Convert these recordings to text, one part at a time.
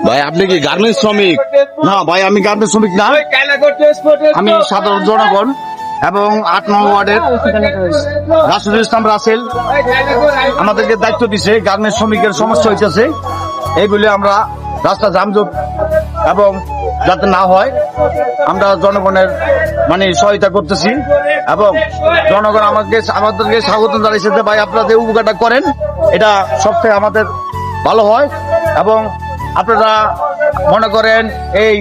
ভাই আপনি কি গার্মেন্টস শ্রমিক? না ভাই, আমি গার্মেন্টস শ্রমিক না, আমি সাধারণ জনগণ এবং 8 নং ওয়ার্ডের রাসেলুল ইসলাম রাসেল আমাদেরকে দায়িত্ব দিছে। গার্মেন্টস শ্রমিকের সমস্যা হইতেছে, এই বলে আমরা রাস্তা যানজট এবং যাতে না হয় আমরা জনগণের সহায়তা করতেছি এবং জনগণ আমাদেরকে স্বাগত জানাইছে যে ভাই আপনারা যে উপকারটা করেন এটা সবথেকে আমাদের ভালো হয়। এবং আপনারা মনে করেন এই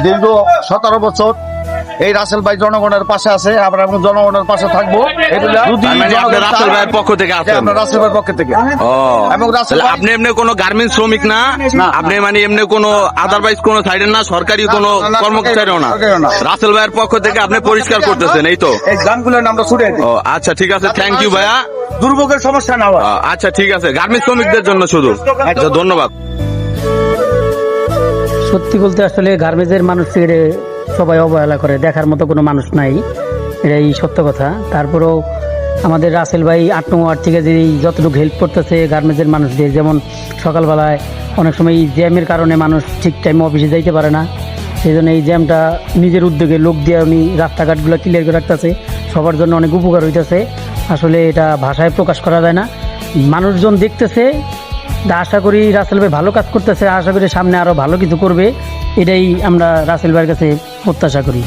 দীর্ঘ 17 বছর এই রাসেল ভাই জনগণের পাশে আছে, আমরা জনগণের পাশে থাকবো। রাসেল ভাইয়ের পক্ষ থেকে আছেন? আমরা রাসেল ভাইয়ের পক্ষ থেকে। এবং আপনি এমনি কোনো গার্মেন্টস শ্রমিক না, আপনি এমনি কোনো আদারওয়াইজ কোনো সাইডের না, সরকারি কোনো কর্মচারীও না, রাসেল ভাইয়ের পক্ষ থেকে আপনি পরিষ্কার করতেছেন, এই তো? এই গানগুলো আমরা ছুটে দিই। আচ্ছা ঠিক আছে, থ্যাংক ইউ ভাইয়া। দুর্ভোগের সমস্যা না হয়। আচ্ছা ঠিক আছে, গার্মেন্টস শ্রমিকদের জন্য শুধু। আচ্ছা ধন্যবাদ। সত্যি বলতে আসলে গার্মেন্টসের মানুষের সবাই অবহেলা করে, দেখার মতো কোনো মানুষ নাই, এটাই সত্য কথা। তারপরেও আমাদের রাসেল ভাই 8 নং ওয়ার্ড থেকে যে যতটুকু হেল্প করতেছে গার্মেন্টসের মানুষদের, যেমন সকালবেলায় অনেক সময় জ্যামের কারণে মানুষ ঠিক টাইমে অফিসে যাইতে পারে না, সেই জন্য এই জ্যামটা নিজের উদ্যোগে লোক দিয়ে উনি রাস্তাঘাটগুলো ক্লিয়ার করে রাখতেছে, সবার জন্য অনেক উপকার হইতেছে। আসলে এটা ভাষায় প্রকাশ করা যায় না, মানুষজন দেখতেছে। আশা করি রাসেল ভাই ভালো কাজ করতেছে, আশা করি সামনে আরও ভালো কিছু করবে, এটাই আমরা রাসেল ভাইয়ের কাছে প্রত্যাশা করি।